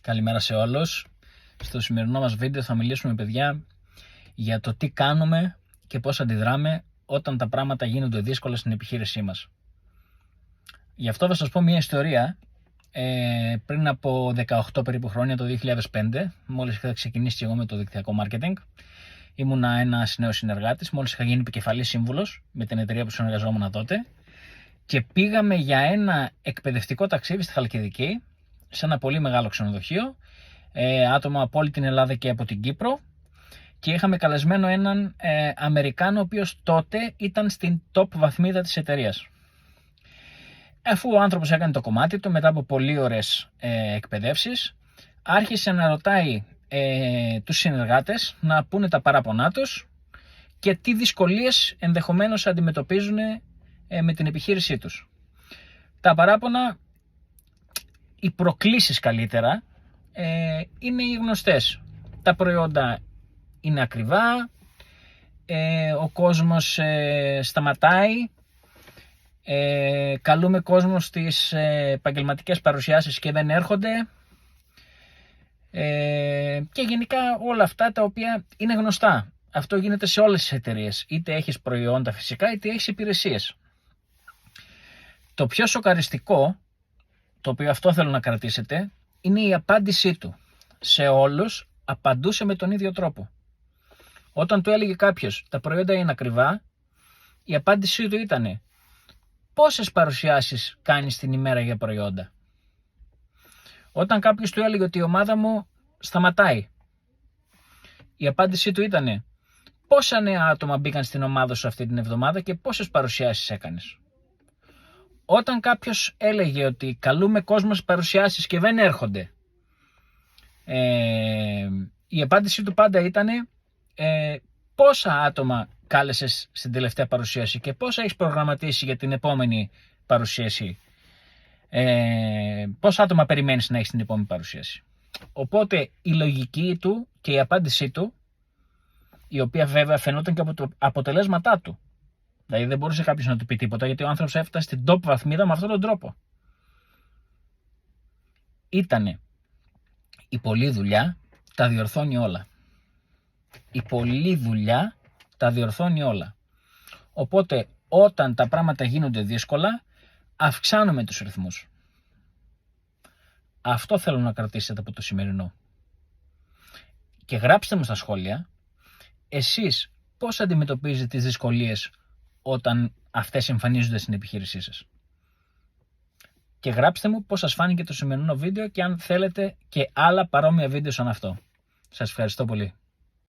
Καλημέρα σε όλους. Στο σημερινό μας βίντεο θα μιλήσουμε, παιδιά, για το τι κάνουμε και πώς αντιδράμε όταν τα πράγματα γίνονται δύσκολα στην επιχείρησή μας. Γι' αυτό θα σας πω μια ιστορία. Πριν από 18 περίπου χρόνια, το 2005, μόλις είχα ξεκινήσει και εγώ με το δικτυακό marketing, ήμουνα ένας νέος συνεργάτης, μόλις είχα γίνει επικεφαλής σύμβουλος με την εταιρεία που συνεργαζόμουν τότε και πήγαμε για ένα εκπαιδευτικό ταξίδι στη Χαλκιδική, σε ένα πολύ μεγάλο ξενοδοχείο, άτομα από όλη την Ελλάδα και από την Κύπρο, και είχαμε καλεσμένο έναν Αμερικάνο, ο οποίος τότε ήταν στην top βαθμίδα της εταιρείας. Αφού ο άνθρωπος έκανε το κομμάτι του, μετά από πολύ ωραίες εκπαιδεύσεις, άρχισε να ρωτάει τους συνεργάτες να πούνε τα παράπονά τους και τι δυσκολίες ενδεχομένως αντιμετωπίζουν με την επιχείρησή τους. Τα παράπονα, οι προκλήσεις καλύτερα, είναι οι γνωστές. Τα προϊόντα είναι ακριβά, ο κόσμος σταματάει, καλούμε κόσμο στις επαγγελματικές παρουσιάσεις και δεν έρχονται, και γενικά όλα αυτά τα οποία είναι γνωστά. Αυτό γίνεται σε όλες τις εταιρείες, είτε έχεις προϊόντα φυσικά είτε έχεις υπηρεσίες. Το πιο σοκαριστικό, το οποίο αυτό θέλω να κρατήσετε, είναι η απάντησή του. Σε όλους απαντούσε με τον ίδιο τρόπο. Όταν του έλεγε κάποιος τα προϊόντα είναι ακριβά, η απάντησή του ήταν: πόσες παρουσιάσεις κάνεις την ημέρα για προϊόντα? Όταν κάποιος του έλεγε ότι η ομάδα μου σταματάει, η απάντησή του ήταν: πόσα νέα άτομα μπήκαν στην ομάδα σου αυτή την εβδομάδα και πόσες παρουσιάσεις έκανες? Όταν κάποιος έλεγε ότι καλούμε κόσμο στις παρουσιάσεις και δεν έρχονται, η απάντησή του πάντα ήταν: πόσα άτομα κάλεσες στην τελευταία παρουσίαση και πόσα έχεις προγραμματίσει για την επόμενη παρουσίαση, πόσα άτομα περιμένεις να έχεις την επόμενη παρουσίαση? Οπότε η λογική του και η απάντησή του, η οποία βέβαια φαινόταν και από τα αποτελέσματά του, δηλαδή δεν μπορούσε κάποιος να του πει τίποτα, γιατί ο άνθρωπος έφτασε στην top βαθμίδα με αυτόν τον τρόπο, ήτανε: η πολλή δουλειά τα διορθώνει όλα. Η πολλή δουλειά τα διορθώνει όλα. Οπότε όταν τα πράγματα γίνονται δύσκολα, αυξάνουμε τους ρυθμούς. Αυτό θέλω να κρατήσετε από το σημερινό. Και γράψτε μου στα σχόλια, εσείς πώς αντιμετωπίζετε τις δυσκολίες όταν αυτές εμφανίζονται στην επιχείρησή σας. Και γράψτε μου πώς σας φάνηκε το σημερινό βίντεο και αν θέλετε και άλλα παρόμοια βίντεο σαν αυτό. Σας ευχαριστώ πολύ.